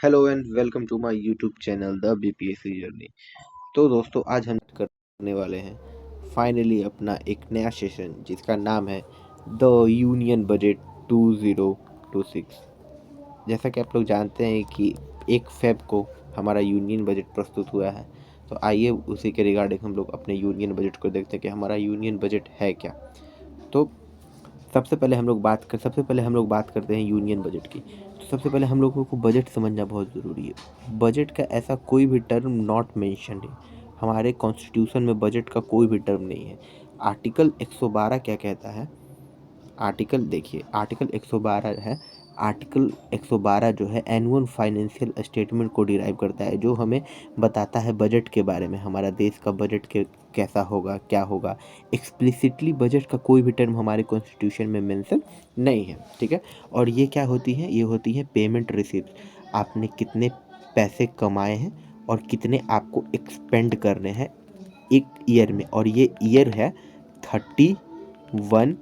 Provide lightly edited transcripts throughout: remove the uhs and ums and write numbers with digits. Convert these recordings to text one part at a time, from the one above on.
Hello and welcome to my YouTube channel the BPSC journey. तो दोस्तों आज हम करने वाले हैं फाइनली अपना एक नया सेशन जिसका नाम है द यूनियन बजट 2026। जैसा कि आप लोग जानते हैं कि 1 फेब को हमारा यूनियन बजट प्रस्तुत हुआ है। तो आइए उसी के रिगार्डिंग हम लोग अपने यूनियन बजट को देखते हैं कि हमारा यूनियन बजट है क्या। तो सबसे पहले हम लोग बात करते हैं यूनियन बजट की। तो सबसे पहले हम लोगों को बजट समझना बहुत ज़रूरी है। बजट का ऐसा कोई भी टर्म नॉट मेंशन्ड है, हमारे कॉन्स्टिट्यूशन में बजट का कोई भी टर्म नहीं है। आर्टिकल 112 क्या कहता है? आर्टिकल 112 है। आर्टिकल 112 जो है एनुअल फाइनेंशियल स्टेटमेंट को डिराइव करता है, जो हमें बताता है बजट के बारे में, हमारा देश का बजट के कैसा होगा, क्या होगा। एक्सप्लिसिटली बजट का कोई भी टर्म हमारे कॉन्स्टिट्यूशन में मेंशन नहीं है, ठीक है। और ये क्या होती है? ये होती है पेमेंट रिसिप्ट। आपने कितने पैसे कमाए हैं और कितने आपको एक्सपेंड करने हैं एक ईयर में, और ये ईयर है 31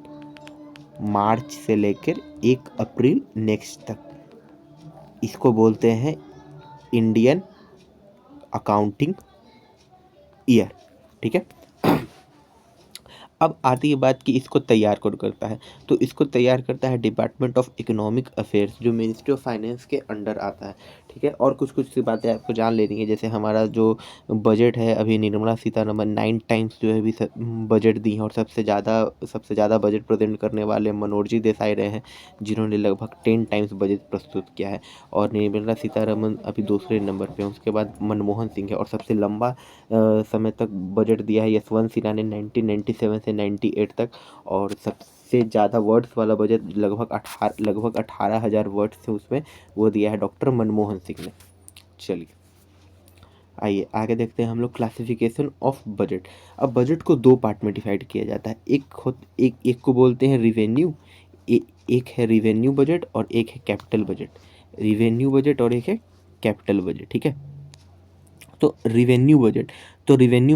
मार्च से लेकर 1 अप्रैल नेक्स्ट तक। इसको बोलते हैं इंडियन अकाउंटिंग ईयर, ठीक है। अब आती है बात कि इसको तैयार कौन करता है। तो इसको तैयार करता है डिपार्टमेंट ऑफ इकोनॉमिक अफेयर्स, जो मिनिस्ट्री ऑफ फाइनेंस के अंडर आता है, ठीक है। और कुछ कुछ सी बातें आपको जान लेनी है, जैसे हमारा जो बजट है, अभी निर्मला सीतारमन 9 टाइम्स जो है अभी बजट दी हैं, और सबसे ज़्यादा बजट प्रेजेंट करने वाले मनोज जी देसाई रहे हैं, जिन्होंने लगभग 10 टाइम्स बजट प्रस्तुत किया है। और निर्मला सीतारमन अभी दूसरे नंबर पे हैं, उसके बाद मनमोहन सिंह है। और सबसे लंबा समय तक बजट दिया है यशवंत सिन्हा ने 1997 से 98 तक। और सबसे ज़्यादा वर्ड्स वाला बजट लगभग 18,000 वर्ड्स थे उसमें, वो दिया है डॉक्टर मनमोहन सिंह ने। चलिए आइए आगे देखते हैं हम लोग क्लासिफिकेशन ऑफ बजट। अब बजट को 2 पार्ट में डिवाइड किया जाता है। एक को बोलते हैं रिवेन्यू, एक है रिवेन्यू बजट और एक है कैपिटल बजट। रिवेन्यू बजट और एक है कैपिटल बजट, ठीक है। तो रिवेन्यू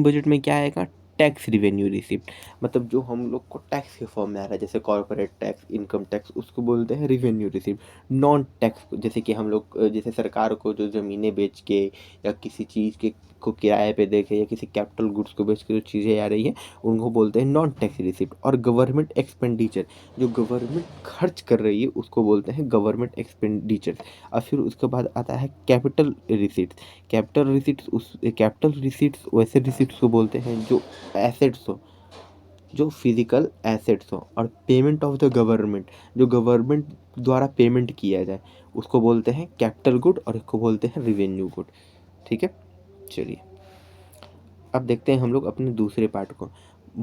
बजट में क्या आएगा? टैक्स रिवेन्यू रिसिप्ट, मतलब जो हम लोग को टैक्स के फॉर्म में आ रहा है, जैसे कॉर्पोरेट टैक्स, इनकम टैक्स, उसको बोलते हैं रिवेन्यू रिसिप्ट। नॉन टैक्स, जैसे कि हम लोग जैसे सरकार को जो ज़मीनें बेच के या किसी चीज़ के को किराए पे दे के या किसी कैपिटल गुड्स को बेच के जो चीज़ें आ रही हैं, उनको बोलते हैं नॉन टैक्स रिसिप्ट। और गवर्नमेंट एक्सपेंडिचर, जो गवर्नमेंट खर्च कर रही है, उसको बोलते हैं गवर्नमेंट एक्सपेंडिचर। और फिर उसके बाद आता है कैपिटल रिसिप्ट। कैपिटल रिसीट्स वैसे रिसीट्स को बोलते हैं जो एसेट्स हो, जो फिजिकल एसेट्स हो, और पेमेंट ऑफ द गवर्नमेंट, जो गवर्नमेंट द्वारा पेमेंट किया जाए, उसको बोलते हैं कैपिटल गुड, और इसको बोलते हैं रिवेन्यू गुड, ठीक है। चलिए अब देखते हैं हम लोग अपने दूसरे पार्ट को।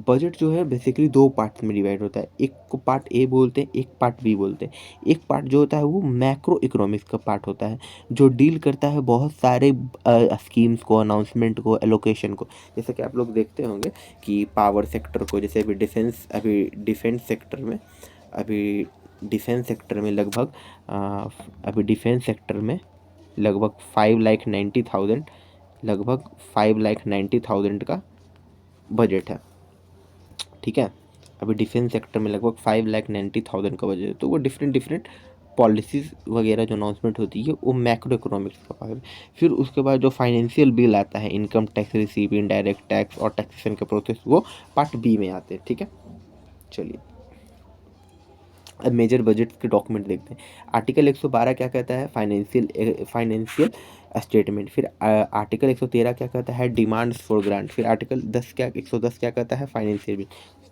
बजट जो है बेसिकली 2 पार्ट्स में डिवाइड होता है। एक को पार्ट ए बोलते हैं, एक पार्ट बी बोलते हैं। एक पार्ट जो होता है वो मैक्रो इकोनॉमिक्स का पार्ट होता है, जो डील करता है बहुत सारे स्कीम्स को, अनाउंसमेंट को, एलोकेशन को। जैसे कि आप लोग देखते होंगे कि पावर सेक्टर को, जैसे अभी डिफेंस सेक्टर में लगभग लगभग 5,90,000 का बजट है, ठीक है। अभी डिफेंस सेक्टर में लगभग 5,90,000 का बजट है। तो वो डिफरेंट डिफरेंट पॉलिसीज़ वगैरह जो अनाउंसमेंट होती है वो मैक्रो इकोनॉमिक्स का पार्ट है। फिर उसके बाद जो फाइनेंशियल बिल आता है, income tax receive, indirect tax और टैक्सेशन के प्रोसेस, वो पार्ट बी में आते हैं, ठीक है। चलिए अब मेजर बजट के डॉक्यूमेंट देखते हैं। आर्टिकल 112 क्या कहता है? Financial statement. फिर आर्टिकल 113 क्या कहता है? Demands for grant. फिर आर्टिकल 110 क्या कहता है? Financial bill.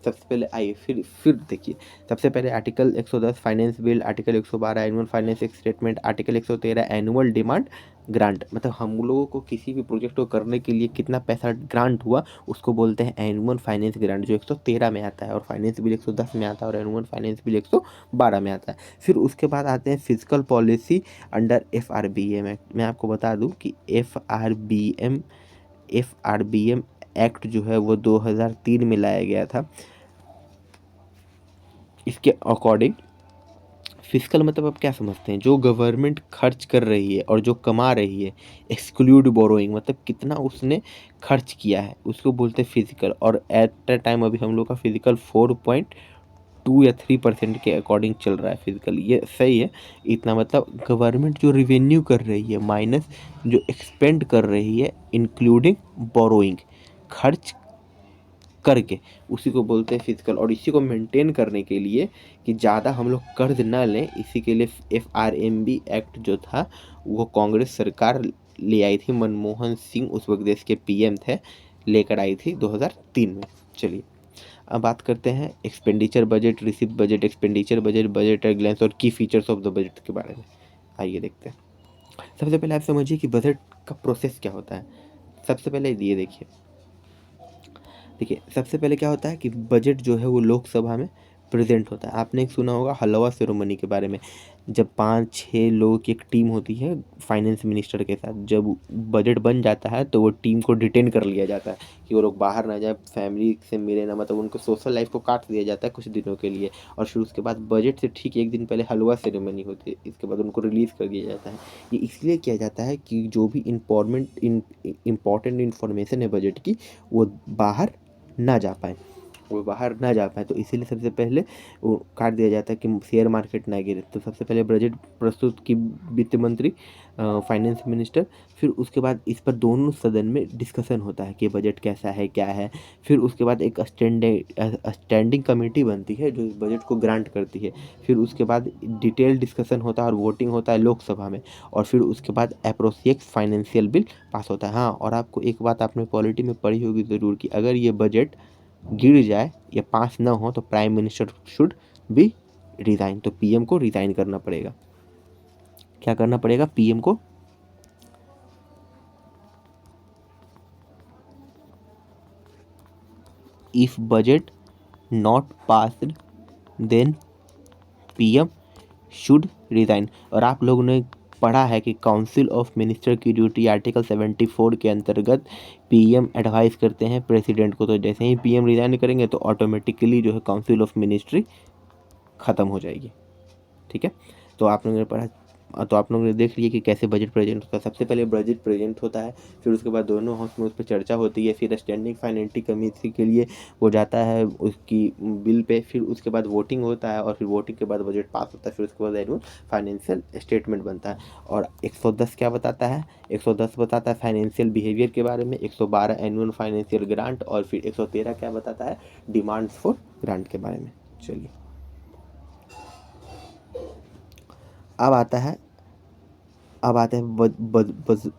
सबसे पहले आइए फिर देखिए। सबसे पहले article 110 finance bill, article 112 annual finance statement, article 113 annual demand grant, मतलब हम लोगों को किसी भी प्रोजेक्ट को करने के लिए कितना पैसा ग्रांट हुआ, उसको बोलते हैं एनुअल फाइनेंस ग्रांट, जो 113 में आता है। और फाइनेंस बिल 110 में आता है, और एनुअल फाइनेंस बिल 112 में आता है। फिर उसके बाद आते हैं physical policy under FRBM act. मैं आपको बता दूं कि FRBM एक्ट जो है वो 2003 में लाया गया था। इसके अकॉर्डिंग फिजिकल मतलब आप क्या समझते हैं? जो गवर्नमेंट खर्च कर रही है और जो कमा रही है, एक्सक्लूड बोरोइंग, मतलब कितना उसने खर्च किया है, उसको बोलते हैं फिजिकल। और एट द टाइम अभी हम लोग का फिजिकल 4.2 2 या 3% के अकॉर्डिंग चल रहा है फिजिकल, ये सही है। इतना मतलब गवर्नमेंट जो रिवेन्यू कर रही है माइनस जो एक्सपेंड कर रही है इंक्लूडिंग बोरोइंग, खर्च करके, उसी को बोलते हैं फिजिकल। और इसी को मेंटेन करने के लिए कि ज़्यादा हम लोग कर्ज ना लें, इसी के लिए FRMB एक्ट जो था वो कांग्रेस सरकार ले आई थी, मनमोहन सिंह उस वक्त देश के PM थे, लेकर आई थी 2003 में। चलिए अब बात करते हैं expenditure budget, receipt budget, expenditure budget, budget at glance और key features of the budget के बारे में। आइए देखते हैं। सबसे पहले आप समझिए कि बजट का प्रोसेस क्या होता है। सबसे पहले ये देखिए, सबसे पहले क्या होता है कि बजट जो है वो लोकसभा में प्रेजेंट होता है। आपने एक सुना होगा हलवा सेरेमनी के बारे में, जब 5-6 लोगों की एक टीम होती है फाइनेंस मिनिस्टर के साथ, जब बजट बन जाता है तो वो टीम को डिटेन कर लिया जाता है कि वो लोग बाहर ना जाए, फैमिली से मिले ना, मतलब उनको सोशल लाइफ को काट दिया जाता है कुछ दिनों के लिए। और फिर उसके बाद बजट से ठीक एक दिन पहले हलवा सेरेमनी होती है, इसके बाद उनको रिलीज़ कर दिया जाता है। ये इसलिए किया जाता है कि जो भी इम्पॉर्टेंट इन्फॉर्मेशन है बजट की वो बाहर ना जा पाए, तो इसीलिए सबसे पहले वो काट दिया जाता है कि शेयर मार्केट ना गिरे। तो सबसे पहले बजट प्रस्तुत की वित्त मंत्री, फाइनेंस मिनिस्टर, फिर उसके बाद इस पर दोनों सदन में डिस्कशन होता है कि बजट कैसा है क्या है। फिर उसके बाद एक स्टैंडिंग कमेटी बनती है जो इस बजट को ग्रांट करती है। फिर उसके बाद डिटेल डिस्कशन होता है और वोटिंग होता है लोकसभा में। और फिर उसके बाद अप्रोप्रिएट फाइनेंशियल बिल पास होता है। हाँ, और आपको एक बात आपने पॉलिटी में पढ़ी होगी ज़रूर कि अगर ये बजट गिर जाए या पास ना हो तो prime minister should be resign, तो PM को रिज़ाइन करना पड़ेगा। क्या करना पड़ेगा PM को? If budget not passed then PM should resign. और आप लोगों ने पढ़ा है कि काउंसिल ऑफ मिनिस्टर की ड्यूटी आर्टिकल 74 के अंतर्गत PM एडवाइस करते हैं प्रेसिडेंट को, तो जैसे ही PM रिज़ाइन करेंगे तो ऑटोमेटिकली जो है काउंसिल ऑफ मिनिस्ट्री ख़त्म हो जाएगी। ठीक है, तो आप लोगों ने पढ़ा, तो आप लोगों ने देख लिया कि कैसे बजट प्रेजेंट होता है। सबसे पहले बजट प्रेजेंट होता है, फिर उसके बाद दोनों हाउस में उस पर चर्चा होती है, फिर स्टैंडिंग फाइनेंशियल कमेटी के लिए वो जाता है उसकी बिल पे, फिर उसके बाद वोटिंग होता है और फिर वोटिंग के बाद बजट पास होता है। फिर उसके बाद एनुअल फाइनेंशियल स्टेटमेंट बनता है। और 110 क्या बताता है? 110 बताता है फाइनेंशियल बिहेवियर के बारे में, 112 एनुअल फाइनेंशियल ग्रांट, और फिर 113 क्या बताता है? डिमांड्स फॉर ग्रांट के बारे में। चलिए अब आता है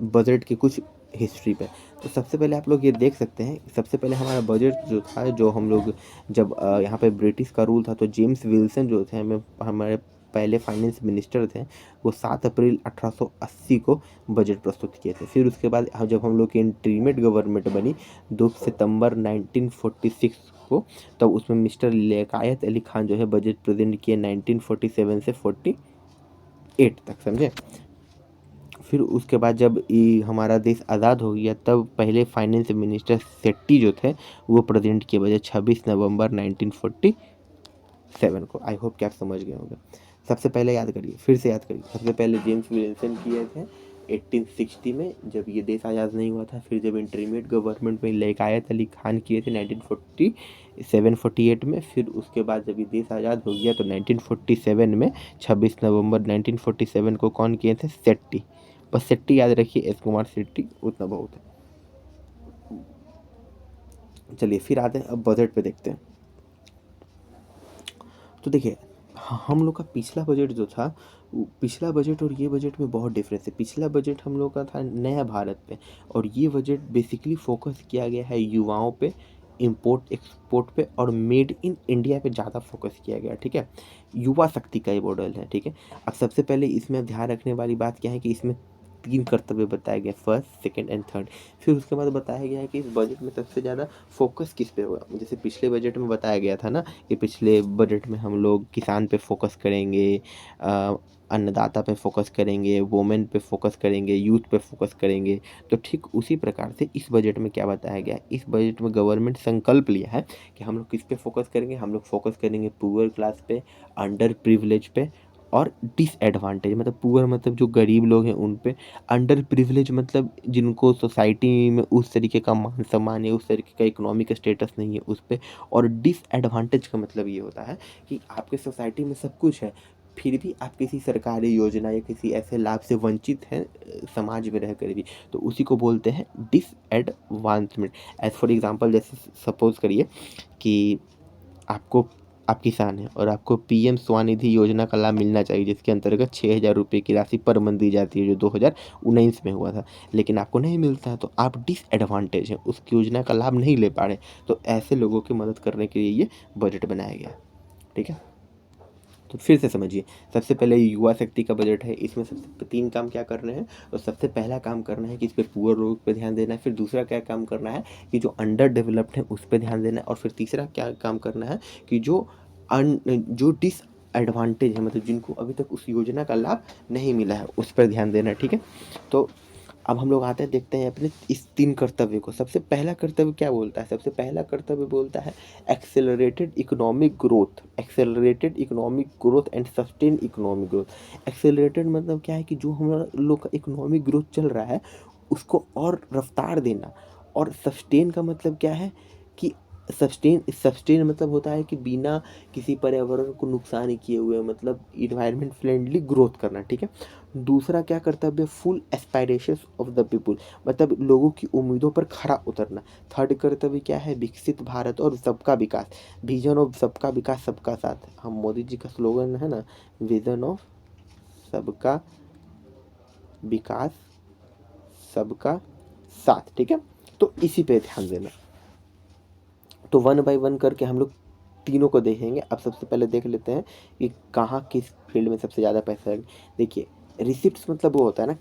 बजट की कुछ हिस्ट्री पे। तो सबसे पहले आप लोग ये देख सकते हैं, सबसे पहले हमारा बजट जो था, जो हम लोग जब यहाँ पे ब्रिटिश का रूल था तो जेम्स विल्सन जो थे हमारे पहले फाइनेंस मिनिस्टर थे, वो 7 अप्रैल 1880 को बजट प्रस्तुत किए थे। फिर उसके बाद जब हम लोग की इंटरमीडिएट गवर्नमेंट बनी 2 सितंबर 1946 को, तब उसमें मिस्टर लियाकत अली खान जो है बजट प्रेजेंट किए 1947 से 48 तक, समझे। फिर उसके बाद जब हमारा देश आज़ाद हो गया तब पहले फाइनेंस मिनिस्टर सेट्टी जो थे वो प्रेजेंट किए बजट 26 नवंबर 1947 को। आई होप कि आप समझ गए होंगे। सबसे पहले याद करिए, फिर से याद करिए, सबसे पहले जेम्स विल्सन किए थे 1860 में जब ये देश आज़ाद नहीं हुआ था। फिर जब इंटरमीडिएट गवर्नमेंट में लियाकत अली खान किए थे 1947-48 में। फिर उसके बाद जब ये देश आज़ाद हो गया तो 1947 में 26 नवंबर 1947 को कौन किए थे? सेट्टी। बस सेट्टी याद रखिए, एस कुमार सेट्टी, उतना बहुत है। चलिए फिर आते हैं अब बजट पे, देखते हैं। तो देखिए हम लोग का पिछला बजट जो था, पिछला बजट और ये बजट में बहुत डिफरेंस है। पिछला बजट हम लोग का था नया भारत पे, और ये बजट बेसिकली फोकस किया गया है युवाओं पे, इंपोर्ट एक्सपोर्ट पे, और मेड इन इंडिया पे ज़्यादा फोकस किया गया। ठीक है, युवा शक्ति का ये मॉडल है। ठीक है, अब सबसे पहले इसमें ध्यान रखने वाली बात क्या है कि इसमें 3 कर्तव्य बताए गए, फर्स्ट, सेकंड एंड थर्ड। फिर उसके बाद बताया गया है कि इस बजट में सबसे ज़्यादा फोकस किस पे होगा। जैसे पिछले बजट में बताया गया था ना कि पिछले बजट में हम लोग किसान पे फोकस करेंगे, अन्नदाता पे फोकस करेंगे, वोमेन पे फोकस करेंगे, यूथ पे फोकस करेंगे। तो ठीक उसी प्रकार से इस बजट में क्या बताया गया है, इस बजट में गवर्नमेंट संकल्प लिया है कि हम लोग किस पे फोकस करेंगे। हम लोग फोकस करेंगे पुअर क्लास पे, अंडर प्रिविलेज पे, और डिसएडवांटेज मतलब पुअर मतलब जो गरीब लोग हैं उन पे, अंडर प्रिविलेज मतलब जिनको सोसाइटी में उस तरीके का मान सम्मान या उस तरीके का इकोनॉमिक स्टेटस नहीं है उस पे, और डिसएडवांटेज का मतलब ये होता है कि आपके सोसाइटी में सब कुछ है फिर भी आप किसी सरकारी योजना या किसी ऐसे लाभ से वंचित हैं समाज में रहकर भी, तो उसी को बोलते हैं डिसएडवांसमेंट। एज फॉर एग्जांपल जैसे सपोज करिए कि आपको आप किसान हैं और आपको पीएम स्वनिधि योजना का लाभ मिलना चाहिए जिसके अंतर्गत 6,000 रुपये की राशि पर मंथ दी जाती है जो 2019 में हुआ था, लेकिन आपको नहीं मिलता है तो आप डिसएडवांटेज हैं, उस योजना का लाभ नहीं ले पा रहे। तो ऐसे लोगों की मदद करने के लिए ये बजट बनाया गया। ठीक है, तो फिर से समझिए, सबसे पहले युवा शक्ति का बजट है, इसमें सबसे 3 काम क्या करने हैं। तो सबसे पहला काम करना है कि इस पे पुअर लोगों पे ध्यान देना है, फिर दूसरा क्या काम करना है कि जो अंडर डेवलप्ड है उस पे ध्यान देना है, और फिर तीसरा क्या काम करना है कि जो डिसएडवांटेज है मतलब जिनको अभी तक उस योजना का लाभ नहीं मिला है उस पर ध्यान देना है। ठीक है, तो अब हम लोग आते हैं देखते हैं अपने इस 3 कर्तव्य को। सबसे पहला कर्तव्य क्या बोलता है, सबसे पहला कर्तव्य बोलता है accelerated economic growth and sustain economic growth. Accelerated मतलब क्या है कि जो हम लोग का इकोनॉमिक ग्रोथ चल रहा है उसको और रफ्तार देना, और सस्टेन का मतलब क्या है कि सस्टेन मतलब होता है कि बिना किसी पर्यावरण को नुकसान किए हुए मतलब इन्वायरमेंट फ्रेंडली ग्रोथ करना। ठीक है, दूसरा क्या कर्तव्य, full aspirations of the people मतलब लोगों की उम्मीदों पर खरा उतरना। थर्ड कर्तव्य क्या है, विकसित भारत और सबका विकास, विजन ऑफ सबका विकास सबका साथ। हम मोदी जी का स्लोगन है ना, विजन ऑफ सबका विकास सबका साथ। ठीक है, तो इसी पे ध्यान देना। तो वन बाय वन करके हम लोग तीनों को देखेंगे। अब सबसे पहले देख लेते हैं कि कहाँ किस फील्ड में सबसे ज़्यादा पैसा है। देखिए, रिसिप्ट्स मतलब वो होता है ना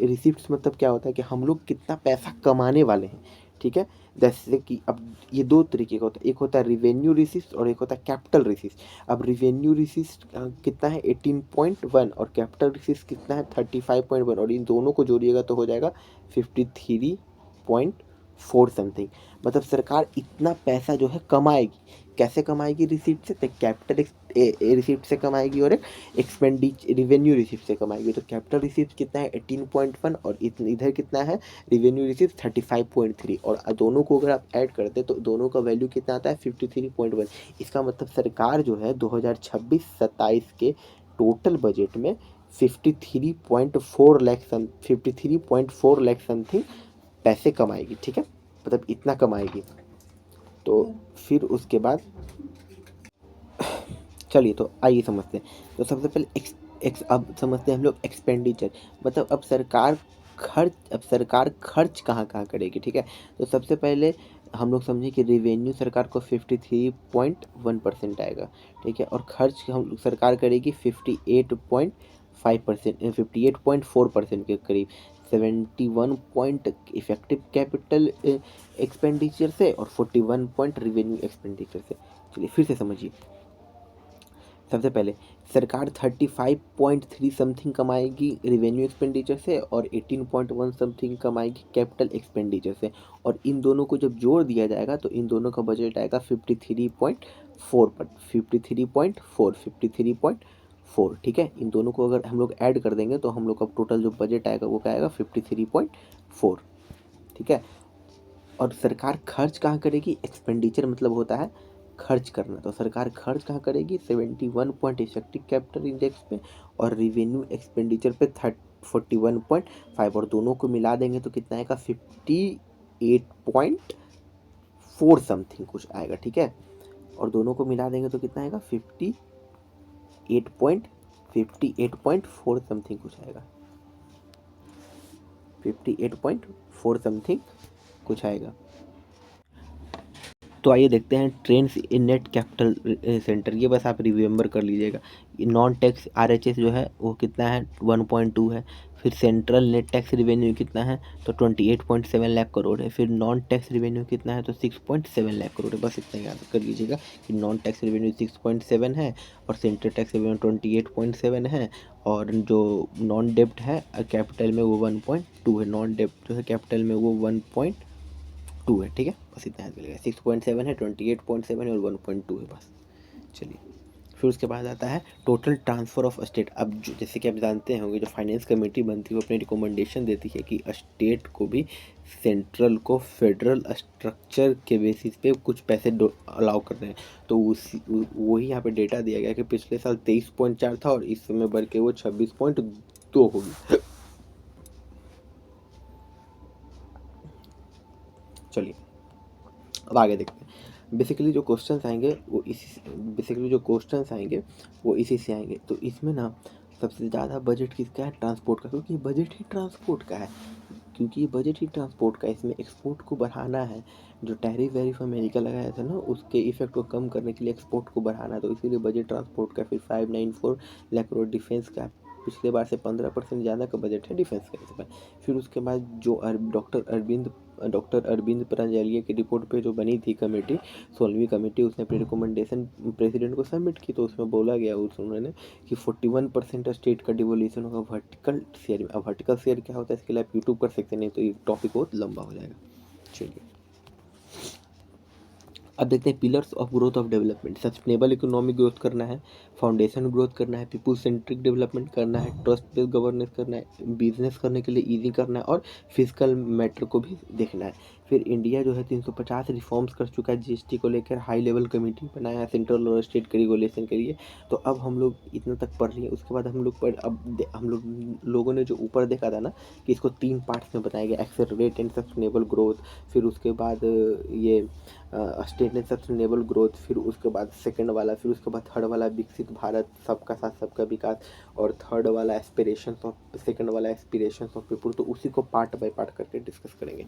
रिसिप्ट्स मतलब क्या होता है कि हम लोग कितना पैसा कमाने वाले हैं। ठीक है, जैसे कि अब ये 2 तरीके का होता है, एक होता है रिवेन्यू रिसिप्ट और एक होता है कैपिटल रिसिप्ट। अब रिवेन्यू रिसिप्ट कितना है 18.1 और कैपिटल रिसिप्ट कितना है 35.1, और इन दोनों को जोड़िएगा तो हो जाएगा 53.4 समथिंग। मतलब सरकार इतना पैसा जो है कमाएगी, कैसे कमाएगी, रिसिप्ट से। तो कैपिटल रिसिप्ट से कमाएगी और एक रिवेन्यू रिसिप्ट से कमाएगी। तो कैपिटल रिसिप्ट कितना है 18.1 और इधर कितना है रिवेन्यू रिसिप्ट 35.3, और दोनों को अगर आप ऐड करते तो दोनों का वैल्यू कितना आता है 53.1। इसका मतलब सरकार जो है 2026-27 के टोटल बजट में 53.4 लाख समथिंग पैसे कमाएगी। ठीक है, मतलब इतना कमाएगी। तो फिर उसके बाद चलिए तो आइए समझते हैं। तो सबसे पहले अब समझते हैं हम लोग एक्सपेंडिचर, मतलब अब सरकार खर्च कहाँ कहाँ करेगी। ठीक है, तो सबसे पहले हम लोग समझे कि रेवेन्यू सरकार को 53.1% आएगा। ठीक है, और खर्च हम सरकार करेगी 58.4% के करीब, 71 पॉइंट इफेक्टिव कैपिटल एक्सपेंडिचर से और 41 पॉइंट रिवेन्यू एक्सपेंडिचर से। चलिए फिर से समझिए। सबसे पहले सरकार 35.3 समथिंग कमाएगी रिवेन्यू एक्सपेंडिचर से और 18.1 समथिंग कमाएगी कैपिटल एक्सपेंडिचर से, और इन दोनों को जब जोड़ दिया जाएगा तो इन दोनों का बजट आएगा 53.4। ठीक है, इन दोनों को अगर हम लोग ऐड कर देंगे तो हम लोग का टोटल जो बजट आएगा वो क्या आएगा 53.4। ठीक है, और सरकार खर्च कहाँ करेगी, एक्सपेंडिचर मतलब होता है खर्च करना, तो सरकार खर्च कहाँ करेगी 71 पॉइंट इफेक्टिव कैपिटल इंडेक्स पे और रिवेन्यू एक्सपेंडिचर पे 41.5, और दोनों को मिला देंगे तो कितना आएगा 58.4 समथिंग कुछ आएगा। ठीक है, और दोनों को मिला देंगे तो कितना आएगा 58.4 समथिंग कुछ आएगा, 58.4 समथिंग कुछ आएगा। तो आइए देखते हैं trends in net capital centre, ये बस आप रिमेंबर कर लीजिएगा। नॉन टैक्स आरएचएस जो है वो कितना है 1.2 है। फिर सेंट्रल नेट टैक्स रिवेन्यू कितना है तो 28.7 लाख करोड़ है। फिर नॉन टैक्स रिवेन्यू कितना है तो 6.7 लाख करोड़ है। बस इतना याद कर लीजिएगा कि नॉन टैक्स रिवेन्यू 6.7 है और सेंट्रल टैक्स रिवेन्यू 28.7 है, और जो नॉन डेप्ट है कैपिटल में वो 1.2 है। नॉन डेप्ट जो है कैपिटल में वो 1.2 है। ठीक है, बस इतना याद मिलेगा। 6.7 है, 28.7 है और 1.2 है बस। चलिए फिर उसके बाद आता है टोटल ट्रांसफ़र ऑफ स्टेट। अब जो जैसे कि आप जानते होंगे, जो फाइनेंस कमेटी बनती है वो अपनी रिकमेंडेशन देती है कि स्टेट को भी सेंट्रल को फेडरल स्ट्रक्चर के बेसिस पे कुछ पैसे अलाउ कर रहे हैं। तो उसी वही यहाँ पे डेटा दिया गया कि पिछले साल 23.4 था और इस समय बढ़ के वो 26.2 हो गई। चलिए अब आगे देखते हैं। बेसिकली जो क्वेश्चंस आएंगे वो इसी से आएंगे। तो इसमें ना सबसे ज़्यादा बजट किसका है? ट्रांसपोर्ट का, क्योंकि बजट ही ट्रांसपोर्ट का है। इसमें एक्सपोर्ट को बढ़ाना है। जो टैरिफ वैरिफ अमेरिका लगाया था ना, उसके इफेक्ट को कम करने के लिए एक्सपोर्ट को बढ़ाना, तो इसीलिए बजट ट्रांसपोर्ट का। फिर 594 लाख करोड़ डिफेंस का, पिछले बार से 15% ज़्यादा का बजट है डिफेंस का इस बार। फिर उसके बाद जो डॉक्टर अरविंद परांजलिया की रिपोर्ट पे जो बनी थी कमेटी, 16वीं कमेटी, उसने अपनी रिकमेंडेशन प्रेसिडेंट को सबमिट की। तो उसमें बोला गया उन्होंने कि 41% स्टेट का डिवोल्यूशन होगा वर्टिकल शेयर में। अब वर्टिकल शेयर क्या होता है इसके लिए आप यूट्यूब कर सकते हैं, नहीं तो ये टॉपिक बहुत लंबा हो जाएगा। चलिए अब देखते हैं pillars of growth of development. Sustainable economic growth करना है, फाउंडेशन ग्रोथ करना है, पीपल सेंट्रिक डेवलपमेंट करना है, ट्रस्ट बेस्ड गवर्नेंस करना है, बिजनेस करने के लिए ईजी करना है और फिजिकल मैटर को भी देखना है। फिर इंडिया जो है 350 रिफॉर्म्स कर चुका है जीएसटी को लेकर, हाई लेवल कमेटी बनाया है सेंट्रल और स्टेट के रेगुलेशन के लिए। तो अब हम लोग इतना तक पढ़ लिए, उसके बाद हम लोगों ने जो ऊपर देखा था ना कि इसको 3 पार्ट्स में बनाया गया, एक्सेलरेट एंड सस्टेनेबल ग्रोथ, फिर उसके बाद ये स्टेट एंड सस्टेनेबल ग्रोथ, फिर उसके बाद सेकंड वाला, फिर उसके बाद थर्ड वाला विकसित भारत, सबका साथ सबका विकास, और थर्ड वाला एस्पिरेशंस ऑफ, सेकंड वाला एस्पिरेशंस ऑफ पीपल। तो उसी को पार्ट बाय पार्ट करके डिस्कस करेंगे।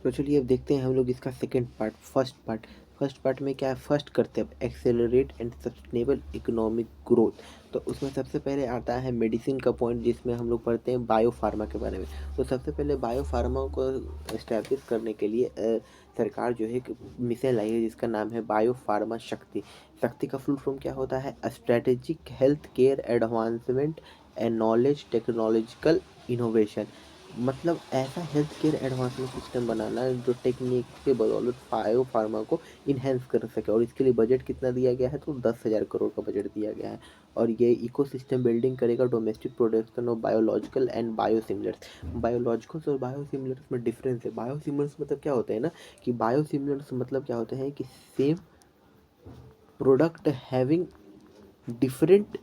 तो चलिए अब देखते हैं हम लोग इसका सेकंड पार्ट। फर्स्ट पार्ट में क्या है, फर्स्ट करते हैं accelerate and sustainable economic growth. तो उसमें सबसे पहले आता है मेडिसिन का पॉइंट, जिसमें हम लोग पढ़ते हैं बायो फार्मा के बारे में। तो सबसे पहले बायो फार्मा को इस्टेब्लिश करने के लिए सरकार जो है एक मिशन लाई है जिसका नाम है बायो फार्मा शक्ति। शक्ति का फुल फॉर्म क्या होता है? Strategic health care advancement and knowledge technological innovation. मतलब ऐसा हेल्थ केयर एडवांसमेंट सिस्टम बनाना है जो टेक्निक के बदौलत बायो फार्मा को इन्हेंस कर सके। और इसके लिए बजट कितना दिया गया है? तो 10,000 करोड़ का बजट दिया गया है। और ये इकोसिस्टम बिल्डिंग करेगा domestic production of biological and biosimilars. Biologicals और बायोसिमिलर्स में डिफरेंस है। बायोसिमिलर्स मतलब क्या होता है ना, कि बायोसिमिलर्स मतलब क्या होते हैं कि same product having different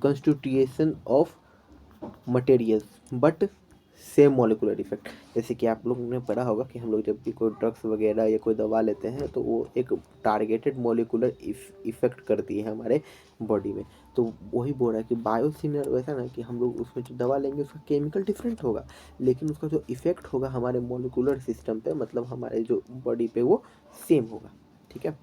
constitution of materials but same molecular effect. जैसे कि आप लोगों ने पढ़ा होगा कि हम लोग जब भी कोई ड्रग्स वगैरह या कोई दवा लेते हैं तो वो एक टारगेटेड मॉलिकुलर इफेक्ट करती है हमारे बॉडी में। तो वही बोल रहा है कि बायोसिमिलर वैसा ना, कि हम लोग उसमें जो दवा लेंगे उसका केमिकल डिफरेंट होगा, लेकिन उसका जो इफेक्ट होगा हमारे मॉलिकुलर सिस्टम पे, मतलब हमारे जो बॉडी पे, वो सेम होगा। ठीक है,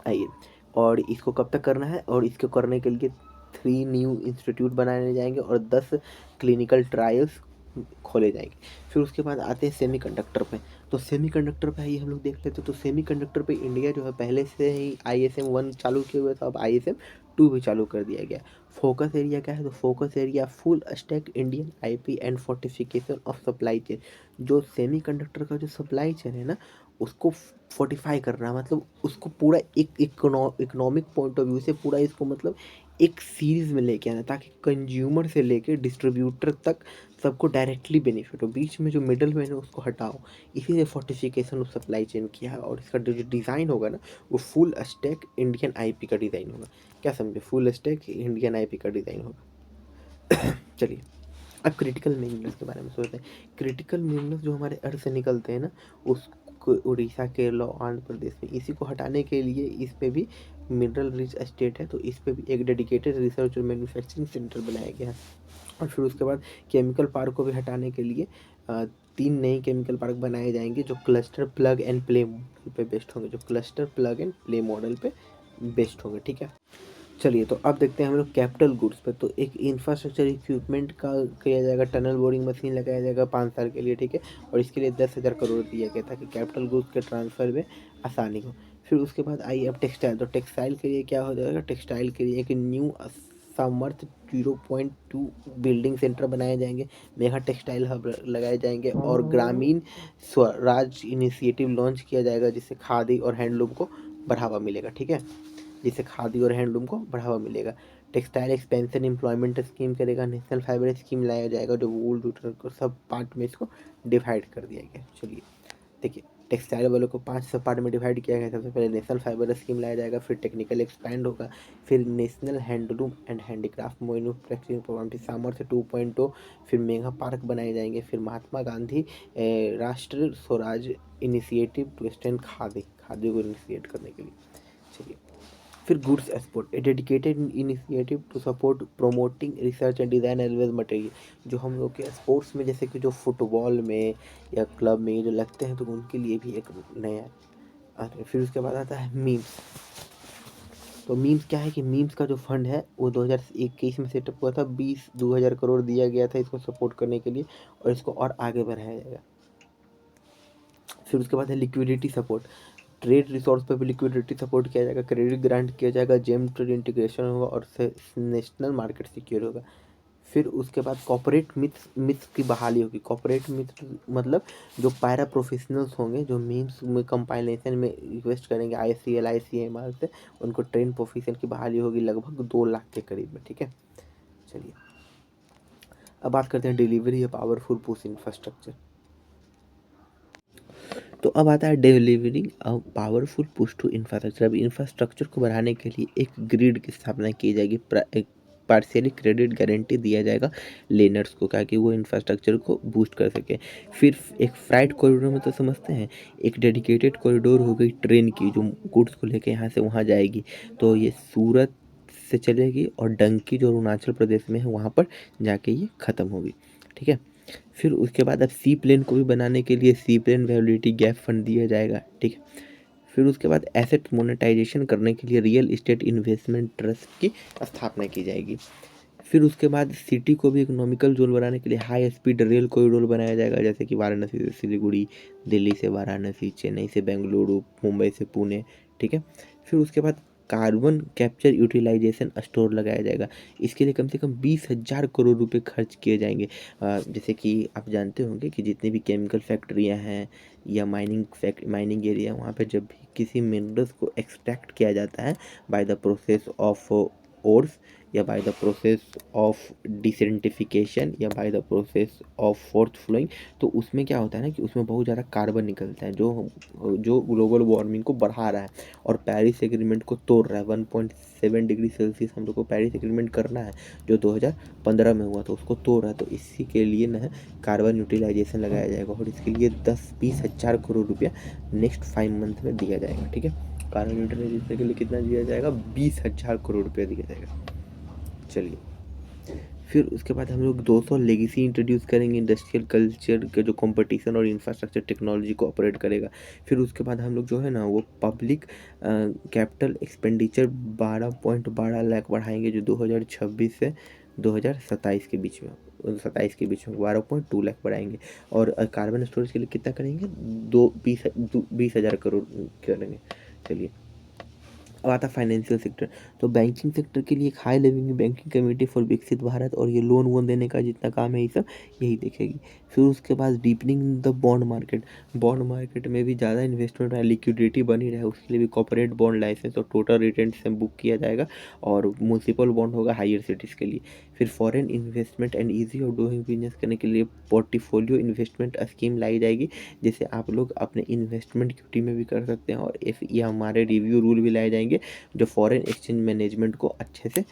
आइए। और इसको कब तक करना है? और इसको करने के लिए 3 न्यू इंस्टीट्यूट बनाए जाएंगे और 10 क्लिनिकल ट्रायल्स खोले जाएंगे। फिर उसके बाद आते हैं सेमीकंडक्टर पे। तो सेमीकंडक्टर पे ही हम लोग देख लेते हैं। तो सेमीकंडक्टर पे इंडिया जो है पहले से ही ISM 1 चालू किए हुए था, अब ISM 2 भी चालू कर दिया गया। फोकस एरिया क्या है? तो focus area full stack Indian IP and fortification of supply chain. जो सेमीकंडक्टर का जो सप्लाई चेन है ना, उसको फोर्टिफाई करना, मतलब उसको पूरा एक इकोनॉमिक पॉइंट ऑफ व्यू से पूरा इसको मतलब एक सीरीज में लेके आना, ताकि कंज्यूमर से लेके डिस्ट्रीब्यूटर तक सबको डायरेक्टली बेनिफिट हो। बीच में जो मिडल मैन है उसको हटाओ, इसीलिए फोर्टिफिकेशन ऑफ सप्लाई चेन किया है। और इसका जो डिज़ाइन होगा ना, वो फुल स्टैक इंडियन IP का डिज़ाइन होगा। क्या समझे? फुल स्टैक इंडियन IP का डिज़ाइन होगा। चलिए अब क्रिटिकल मिनरल्स के बारे में सोचते हैं। क्रिटिकल मिनरल्स जो हमारे अर्थ से निकलते हैं ना, उस उड़ीसा, केरला, आंध्र प्रदेश में, इसी को हटाने के लिए इस पे भी मिनरल रिच स्टेट है, तो इस पे भी एक डेडिकेटेड रिसर्च और मैन्युफैक्चरिंग सेंटर बनाया गया है। और फिर उसके बाद केमिकल पार्क को भी हटाने के लिए 3 नए केमिकल पार्क बनाए जाएंगे जो cluster plug and play model पे बेस्ड होंगे, बेस्ड होंगे। ठीक है, चलिए तो अब देखते हैं हम लोग कैपिटल गुड्स पे। तो एक इंफ्रास्ट्रक्चर इक्विपमेंट का किया जाएगा, टनल बोरिंग मशीन लगाया जाएगा 5 साल के लिए। ठीक है, और इसके लिए 10,000 करोड़ दिया गया ताकि कैपिटल गुड्स के ट्रांसफ़र में आसानी हो। फिर उसके बाद आइए अब टेक्सटाइल। तो टेक्सटाइल के लिए क्या हो जाएगा? टेक्सटाइल के लिए एक न्यू सामर्थ 0.2 बिल्डिंग सेंटर बनाए जाएंगे, मेगा टेक्सटाइल हब लगाए जाएंगे, और ग्रामीण स्वराज इनिशिएटिव लॉन्च किया जाएगा जिससे खादी और हैंडलूम को बढ़ावा मिलेगा, ठीक है, जिससे खादी और हैंडलूम को बढ़ावा मिलेगा। टेक्सटाइल एक्सपेंशन एम्प्लॉयमेंट स्कीम करेगा। नेशनल फाइबर स्कीम लाया जाएगा, जो वूल जूट को सब पार्ट में इसको डिवाइड कर दिया गया। चलिए देखिए, टेक्सटाइल वालों को 5 सब पार्ट में डिवाइड किया गया। सबसे पहले नेशनल फाइबर स्कीम लाया जाएगा, फिर टेक्निकल एक्सपैंड होगा, फिर national handloom and handicraft manufacturing programme Samarthya 2.0, फिर मेगा पार्क बनाए जाएंगे, फिर Mahatma Gandhi Rashtriya Swaraj initiative to extend khadi, khadi को इनिशिएट करने के लिए। चलिए, फिर goods export, a dedicated initiative to support promoting research and design always material. जो हम लोग के स्पोर्ट्स में जैसे कि जो फुटबॉल में या क्लब में जो लगते हैं, तो उनके लिए भी एक नया आता है। फिर उसके बाद आता है मीम्स। तो मीम्स क्या है कि मीम्स का जो फंड है वो 2021 में सेटअप हुआ था। 20,000 करोड़ दिया गया था इसको सपोर्ट करने के लिए, और इसको और आगे बढ़ाया जाएगा। फिर उसके बाद है लिक्विडिटी सपोर्ट। ट्रेड रिसोर्स पर भी लिक्विडिटी सपोर्ट किया जाएगा, क्रेडिट ग्रांट किया जाएगा, जेम ट्रेड इंटीग्रेशन होगा और नेशनल मार्केट सिक्योर होगा। फिर उसके बाद कॉर्पोरेट मिथ्स की बहाली होगी। कॉर्पोरेट मिथ्स मतलब जो पैरा प्रोफेशनल्स होंगे, जो मीम्स में कंपाइलेशन में इन्वेस्ट करेंगे ICL ICMR से, उनको ट्रेन प्रोफेशन की बहाली होगी लगभग 2 लाख के करीब में, ठीक है। चलिए अब बात करते हैं डिलीवरी या पावरफुल पुश इंफ्रास्ट्रक्चर। तो अब आता है delivering a powerful push to infrastructure. अब इंफ्रास्ट्रक्चर को बढ़ाने के लिए एक ग्रिड की स्थापना की जाएगी। एक पार्शियली क्रेडिट गारंटी दिया जाएगा लेनर्स को, ताकि वो इंफ्रास्ट्रक्चर को बूस्ट कर सके। फिर एक फ्राइट कॉरिडोर में तो समझते हैं, एक डेडिकेटेड कॉरिडोर हो गई ट्रेन की, जो गुड्स को लेके यहाँ से वहाँ जाएगी। तो ये सूरत से चलेगी और डंकी जो अरुणाचल प्रदेश में है वहाँ पर जाके ये ख़त्म होगी, ठीक है। फिर उसके बाद अब सी प्लेन को भी बनाने के लिए सी प्लेन वैल्यूडिटी गैप फंड दिया जाएगा, ठीक है। फिर उसके बाद एसेट मोनेटाइजेशन करने के लिए रियल इस्टेट इन्वेस्टमेंट ट्रस्ट की स्थापना की जाएगी। फिर उसके बाद सिटी को भी इकोनॉमिकल जोन बनाने के लिए हाई स्पीड रेल कॉरिडोर बनाया जाएगा, जैसे कि वाराणसी से सिलीगुड़ी, दिल्ली से वाराणसी, चेन्नई से बेंगलुरु, मुंबई से पुणे, ठीक है। फिर उसके बाद कार्बन कैप्चर यूटिलाइजेशन स्टोर लगाया जाएगा। इसके लिए कम से कम 20,000 करोड़ रुपए खर्च किए जाएंगे। जैसे कि आप जानते होंगे कि जितनी भी केमिकल फैक्ट्रियाँ हैं या माइनिंग एरिया, वहाँ पे जब भी किसी मिनरल्स को एक्सट्रैक्ट किया जाता है by the process of ores, या बाय द प्रोसेस ऑफ डिसेंटिफिकेशन, या by the process of froth flowing, तो उसमें क्या होता है ना कि उसमें बहुत ज़्यादा कार्बन निकलता है, जो ग्लोबल वार्मिंग को बढ़ा रहा है और पेरिस एग्रीमेंट को तोड़ रहा है। 1.7 डिग्री सेल्सियस हम लोग को पेरिस एग्रीमेंट करना है, जो 2015 में हुआ था, उसको तोड़ रहा है। तो इसी के लिए ना कार्बन यूटिलाइजेशन लगाया जाएगा, और इसके लिए 10-20 हज़ार करोड़ रुपया नेक्स्ट 5 मंथ में दिया जाएगा, ठीक है। कार्बन यूटिलाइजेशन के लिए कितना दिया जाएगा? 20,000 करोड़ रुपया दिया जाएगा। चलिए, फिर उसके बाद हम लोग 200 लेगेसी इंट्रोड्यूस करेंगे। इंडस्ट्रियल कल्चर के जो कंपटीशन और इंफ्रास्ट्रक्चर टेक्नोलॉजी को ऑपरेट करेगा। फिर उसके बाद हम लोग जो है ना वो पब्लिक कैपिटल एक्सपेंडिचर 12.12 लाख बढ़ाएंगे, जो 2026 से 2027 के बीच में, 12.2 लाख बढ़ाएंगे। और कार्बन स्टोरेज के लिए कितना करेंगे? 20,000 करोड़ करेंगे। चलिए, अब आता है फाइनेंशियल सेक्टर। तो बैंकिंग सेक्टर के लिए एक high level banking committee for विकसित भारत, और ये लोन वोन देने का जितना काम है ये सब यही देखेगी। फिर उसके बाद deepening the bond market. Bond market में भी ज़्यादा इन्वेस्टमेंट है, लिक्विडिटी बनी रहे, उसके लिए भी कॉर्पोरेट बॉन्ड लाइसेंस और टोटल रिटर्न से बुक किया जाएगा, और म्यूनसिपल बॉन्ड होगा हायर सिटीज़ के लिए। फिर foreign investment and easy of doing business करने के लिए पोर्टफोलियो इन्वेस्टमेंट स्कीम लाई जाएगी, जिससे आप लोग अपने इन्वेस्टमेंट क्यूटी में भी कर सकते हैं। और ये हमारे रिव्यू रूल भी लाए जाएंगे, जो फॉरेन एक्सचेंज मैनेजमेंट को अच्छे से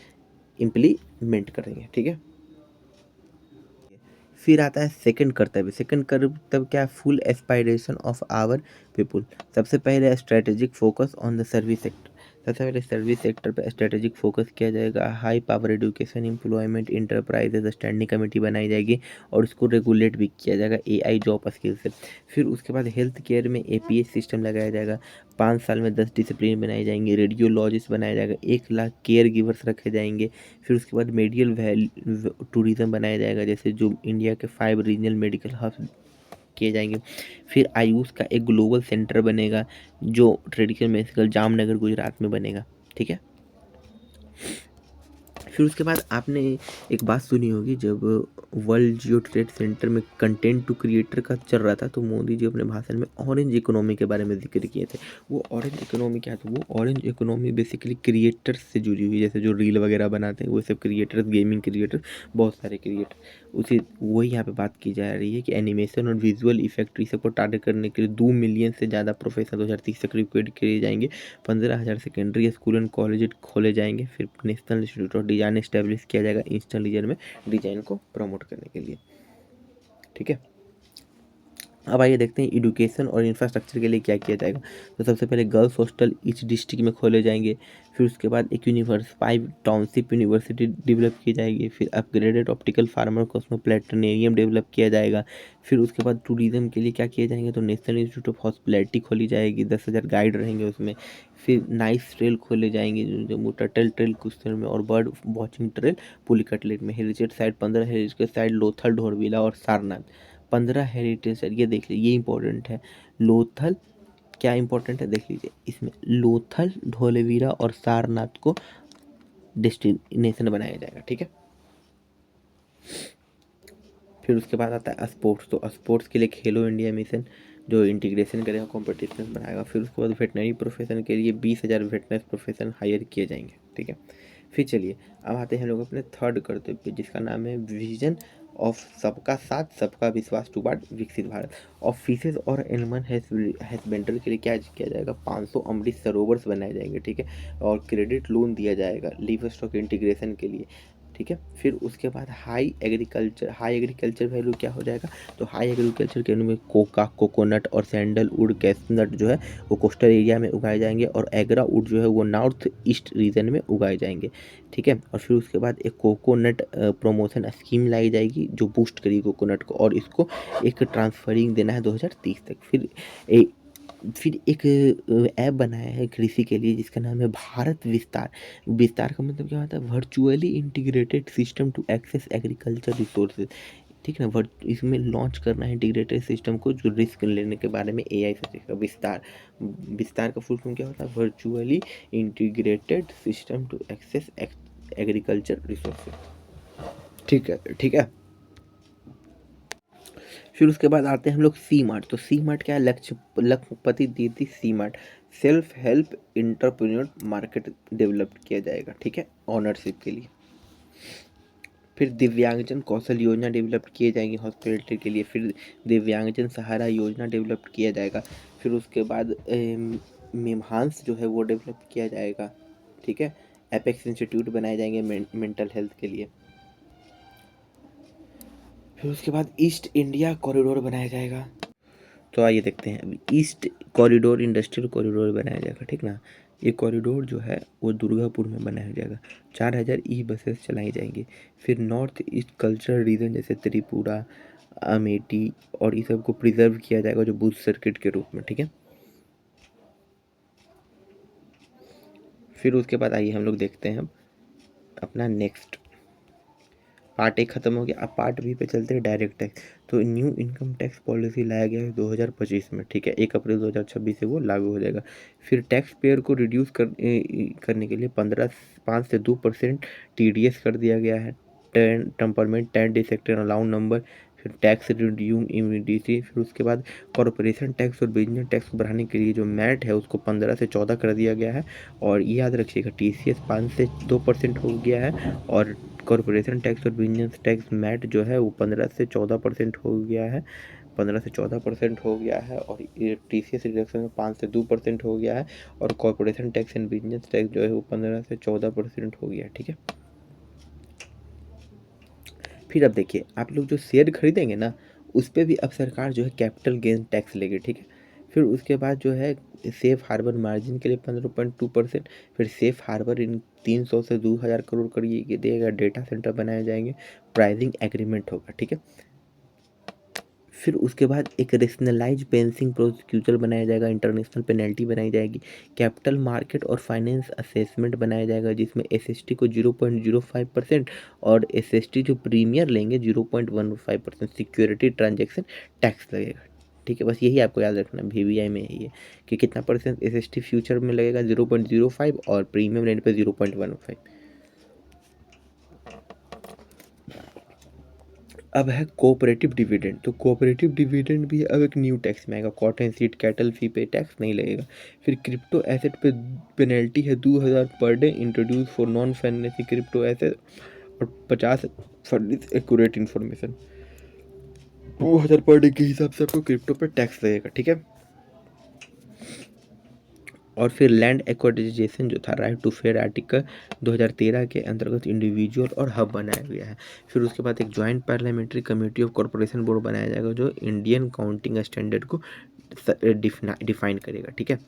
इम्प्लीमेंट करेंगे, ठीक है। फिर आता है सेकंड कर्तव्य। सेकंड कर्तव्य क्या है? Full aspiration of our people. सबसे पहले strategic focus on the service sector. सबसे पहले सर्विस सेक्टर पर स्ट्रेटेजिक फोकस किया जाएगा। High power education employment enterprises standing committee बनाई जाएगी, और इसको रेगुलेट भी किया जाएगा AI जॉब स्किल से। फिर उसके बाद हेल्थ केयर में APS सिस्टम लगाया जाएगा। 5 साल में 10 डिसिप्लिन बनाए जाएंगे। रेडियोलॉजिस्ट बनाया जाएगा। 1 लाख केयर गिवर्स रखे जाएंगे। फिर उसके बाद मेडिकल टूरिज्म बनाया जाएगा, जैसे जो इंडिया के 5 रीजनल मेडिकल हब किए जाएंगे। फिर आयुष का एक ग्लोबल सेंटर बनेगा, जो ट्रेडिशनल मेडिकल जामनगर गुजरात में बनेगा, ठीक है। फिर उसके बाद आपने एक बात सुनी होगी, जब वर्ल्ड जियो ट्रेड सेंटर में कंटेंट टू क्रिएटर का चल रहा था तो मोदी जी अपने भाषण में ऑरेंज इकोनॉमी के बारे में जिक्र किए थे। वो ऑरेंज इकोनॉमी क्या था? वो ऑरेंज इकोनॉमी बेसिकली क्रिएटर्स से जुड़ी हुई, जैसे जो रील वगैरह बनाते हैं वो सब क्रिएटर्स, गेमिंग क्रिएटर, बहुत सारे क्रिएटर, उसी वही यहाँ पे बात की जा रही है कि एनिमेशन और विजुअल इफेक्ट ये सबको टारगेट करने के लिए 2 मिलियन से ज़्यादा प्रोफेशनल 2030 तक रिक्रूट किए जाएंगे। 15,000 सेकेंडरी स्कूल एंड कॉलेज खोले जाएंगे। फिर national institute of design establish किया जाएगा ईस्टर्न रीजन में डिज़ाइन को प्रमोट करने के लिए। ठीक है, अब आइए देखते हैं एजुकेशन और इंफ्रास्ट्रक्चर के लिए क्या किया जाएगा। तो सबसे पहले गर्ल्स हॉस्टल ईच डिस्ट्रिक्ट में खोले जाएंगे। फिर उसके बाद एक 5 टाउनशिप यूनिवर्सिटी डेवलप की जाएगी। फिर upgraded optical farmer Cosmo planetarium develop किया जाएगा। फिर उसके बाद टूरिज्म के लिए क्या किया जाएंगे, तो नेशनल इंस्टीट्यूट ऑफ हॉस्पिटैलिटी खोली जाएगी, 10,000 गाइड रहेंगे उसमें। फिर नाइस ट्रेल खोले जाएंगे जम्मू टटल ट्रेल कुश्तर में, और बर्ड वॉचिंग ट्रेल पुलिकटलेट में। Heritage site 15 heritage site Lothal, Dholavira और सारनाथ। 15 हेरिटेज साइट, ये देख लीजिए, ये इंपॉर्टेंट है। लोथल क्या इंपॉर्टेंट है देख लीजिए, इसमें लोथल, ढोलेवीरा और सारनाथ को डेस्टिनेशन बनाया जाएगा। ठीक है, फिर उसके बाद आता है स्पोर्ट्स। तो स्पोर्ट्स के लिए खेलो इंडिया मिशन जो इंटीग्रेशन करेगा, कॉम्पिटिशन बनाएगा। फिर उसके बाद वेटनरी प्रोफेशन के लिए 20,000 वेटनरी प्रोफेशन हायर किए जाएंगे। ठीक है, फिर चलिए अब आते हैं लोग अपने थर्ड कर्तव्य जिसका नाम है विजन ऑफ सबका साथ सबका विश्वास टुवार्ड विकसित भारत। ऑफिसेज और एनिमल हस्बेंड्री के लिए क्या किया जाएगा, 500 अमृत सरोवर्स बनाए जाएंगे। ठीक है, और क्रेडिट लोन दिया जाएगा लिव स्टॉक इंटीग्रेशन के लिए। ठीक है, फिर उसके बाद हाई एग्रीकल्चर वैल्यू क्या हो जाएगा, तो हाई एग्रीकल्चर के में कोका, कोकोनट और सैंडलवुड, कैशनट जो है वो कोस्टल एरिया में उगाए जाएंगे, और एग्रा वुड जो है वो नॉर्थ ईस्ट रीजन में उगाए जाएंगे। ठीक है, और फिर उसके बाद एक कोकोनट प्रमोशन स्कीम लाई जाएगी जो बूस्ट करेगी कोकोनट को, और इसको एक ट्रांसफरिंग देना है 2030 तक। फिर एक ऐप बनाया है कृषि के लिए जिसका नाम है भारत विस्तार। विस्तार का मतलब क्या होता है, virtually integrated system to access agriculture resources. ठीक है ना, इसमें लॉन्च करना है इंटीग्रेटेड सिस्टम को जो रिस्क लेने के बारे में एआई से सीखेगा। विस्तार, विस्तार का फुल फॉर्म क्या होता है, virtually integrated system to access agriculture resources. ठीक है, ठीक है। फिर उसके बाद आते हैं हम लोग सी मार्ट। तो सी मार्ट क्या है, Lakhpati Didi C mart self help entrepreneur market develop किया जाएगा। ठीक है, ऑनरशिप के लिए। फिर दिव्यांगजन कौशल योजना डेवलप किए जाएंगे हॉस्पिटलिटी के लिए। फिर दिव्यांगजन सहारा योजना डेवलप किया जाएगा। फिर उसके बाद मिमहांस जो है वो डेवलप किया जाएगा। ठीक है, एपेक्स इंस्टीट्यूट बनाए जाएंगे मेंटल हेल्थ के लिए। फिर उसके बाद ईस्ट इंडिया कॉरिडोर बनाया जाएगा। तो आइए देखते हैं, अभी ईस्ट कॉरिडोर इंडस्ट्रियल कॉरिडोर बनाया जाएगा। ठीक ना, ये कॉरिडोर जो है वो दुर्गापुर में बनाया जाएगा। 4,000 ई बसेस चलाई जाएंगी। फिर नॉर्थ ईस्ट कल्चरल रीजन जैसे त्रिपुरा, अमेठी और ये सब को प्रिजर्व किया जाएगा जो बूथ सर्किट के रूप में। ठीक है, फिर उसके बाद आइए हम लोग देखते हैं अपना नेक्स्ट पार्ट ए खत्म हो गया। अब पार्ट बी पे चलते हैं, डायरेक्ट टैक्स। तो न्यू इनकम टैक्स पॉलिसी लाया गया है 2025 में। ठीक है, 1 अप्रैल 2026 से वो लागू हो जाएगा। फिर टैक्स पेयर को रिड्यूस करने के लिए 5 से 2% TDS कर दिया गया है। Temperament 10 day sector allowed number. फिर टैक्स रिड्यूम इमीडिएटली। फिर उसके बाद कॉरपोरेशन टैक्स और बिजनेस टैक्स को बढ़ाने के लिए जो मैट है उसको 15 से 14 कर दिया गया है। और ये याद रखिएगा, TCS 5 से 2% हो गया है, और कॉरपोरेशन टैक्स और बिजनेस टैक्स मैट जो है वो 15 से 14% हो गया है। 15 से 14% हो गया है, और ये TCS रिडक्शन में 5 से 2% हो गया है, और corporation tax and business tax जो है वो 15 से 14% हो गया है। ठीक है, फिर अब देखिए, आप लोग जो शेयर खरीदेंगे ना उस पर भी अब सरकार जो है कैपिटल गेन टैक्स लेगी। ठीक है, फिर उसके बाद जो है सेफ हार्बर मार्जिन के लिए 15.2%। फिर सेफ हार्बर इन 300 से 2,000 करोड़ करिए देगा, डेटा सेंटर बनाए जाएंगे, प्राइसिंग एग्रीमेंट होगा। ठीक है, फिर उसके बाद एक रेशनलाइज पेंसिंग प्रोसीक्यूटर बनाया जाएगा, इंटरनेशनल पेनल्टी बनाई जाएगी, कैपिटल मार्केट और फाइनेंस असेसमेंट बनाया जाएगा जिसमें SST को 0.05% और SST जो प्रीमियर लेंगे 0.15% सिक्योरिटी ट्रांजेक्शन टैक्स लगेगा। ठीक है, बस यही आपको याद रखना, VVI में यही है कि कितना परसेंट SST फ्यूचर में लगेगा 0.05 और प्रीमियम लेने पे 0.15। अब है कोऑपरेटिव डिविडेंड। तो कोऑपरेटिव डिविडेंड भी अब एक न्यू टैक्स में आएगा। कॉटन सीड कैटल फी पे टैक्स नहीं लगेगा। फिर क्रिप्टो एसेट पे पेनल्टी है 2000 per day introduce for non financial crypto asset और 50 furnish accurate information. 2000 per day के हिसाब से आपको क्रिप्टो पे टैक्स लगेगा, ठीक है। और फिर लैंड एक्वाटाइजेशन जो था राइट टू फेयर आर्टिकल 2013 के अंतर्गत इंडिविजुअल और हब बनाया गया है। फिर उसके बाद एक joint parliamentary committee of corporation board बनाया जाएगा जो इंडियन काउंटिंग स्टैंडर्ड को डिफाइन करेगा, ठीक है।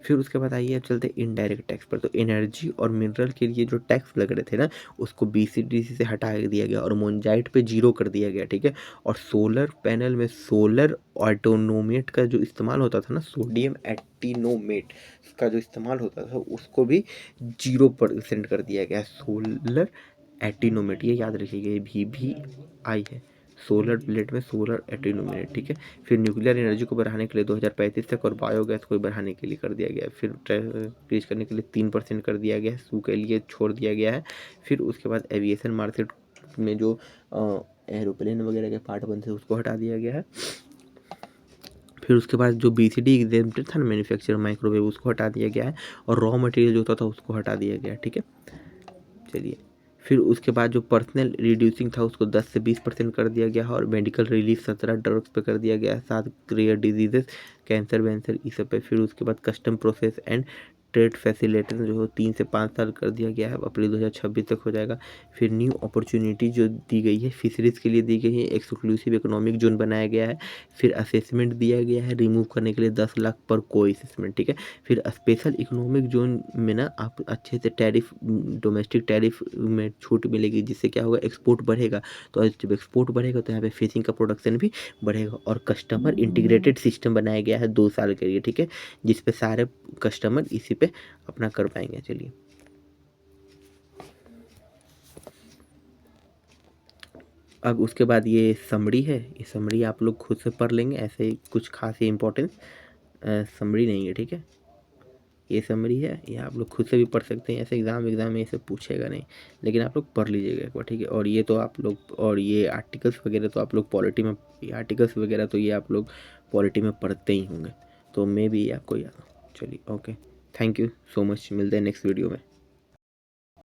फिर उसके बाद आइए अब चलते इनडायरेक्ट टैक्स पर। तो एनर्जी और मिनरल के लिए जो टैक्स लग रहे थे ना, उसको बीसीडीसी से हटा दिया गया और मोनजाइट पे 0 कर दिया गया, ठीक है। और सोलर पैनल में सोलर ऑटोनोमेट का जो इस्तेमाल होता था ना, सोडियम एटिनोमेट का जो इस्तेमाल होता था उसको भी 0% कर दिया गया। सोलर एटिनोमेट, ये याद रखिएगा, ये भी आई है सोलर प्लेट में सोलर एटिनोमेट, ठीक है। फिर न्यूक्लियर एनर्जी को बढ़ाने के लिए 2035 तक और बायोगैस को बढ़ाने के लिए कर दिया गया है। फिर इंक्रीज करने के लिए 3% कर दिया गया है, सू के लिए छोड़ दिया गया है। फिर उसके बाद एविएशन मार्केट में जो एरोप्लेन वगैरह के पार्ट बनते हैं उसको हटा दिया गया है। फिर उसके बाद जो बीसीडी एग्जेम्प्टेड था ना मैन्युफैक्चर माइक्रोवेव, उसको हटा दिया गया है। और रॉ मटेरियल जो होता था उसको हटा दिया गया है, ठीक है। चलिए, फिर उसके बाद जो पर्सनल रिड्यूसिंग था उसको 10 से 20% कर दिया गया है। और मेडिकल रिलीफ 17 ड्रग्स पे कर दिया गया है, 7 रेयर डिजीजेस कैंसर वैंसर इस सब पे। फिर उसके बाद custom process and trade facilitation जो 3 से 5 साल कर दिया गया है, अप्रैल 2026 तक हो जाएगा। फिर न्यू अपॉर्चुनिटी जो दी गई है फिशरीज़ के लिए दी गई है, एक्सक्लूसिव इकोनॉमिक जोन बनाया गया है। फिर असेसमेंट दिया गया है रिमूव करने के लिए 10 लाख पर कोई असेसमेंट, ठीक है। फिर स्पेशल इकोनॉमिक जोन में ना आप अच्छे से टैरिफ, डोमेस्टिक टैरिफ में छूट मिलेगी, जिससे क्या होगा, एक्सपोर्ट बढ़ेगा। तो जब एक्सपोर्ट बढ़ेगा तो यहाँ पे फिशिंग का प्रोडक्शन भी बढ़ेगा। और कस्टमर इंटीग्रेटेड सिस्टम बनाया गया है 2 साल के लिए, ठीक है, जिसपे सारे कस्टमर इसी पे अपना कर पाएंगे। चलिए, अब उसके बाद ये समरी है, ये समरी आप लोग खुद से पढ़ लेंगे, ऐसे ही कुछ खास ही इम्पोर्टेंस समरी नहीं है, ठीक है। ये समरी है, ये आप लोग खुद से भी पढ़ सकते हैं, ऐसे एग्ज़ाम में ये सब पूछेगा नहीं, लेकिन आप लोग पढ़ लीजिएगा एक बार, ठीक है। और ये तो आप लोग, और ये आर्टिकल्स वगैरह तो आप लोग पॉलिटी में, ये आर्टिकल्स वगैरह तो ये आप लोग पॉलिटी में पढ़ते ही होंगे, तो मे भी आपको याद हो। चलिए, okay, thank you so much, मिलते हैं नेक्स्ट वीडियो में।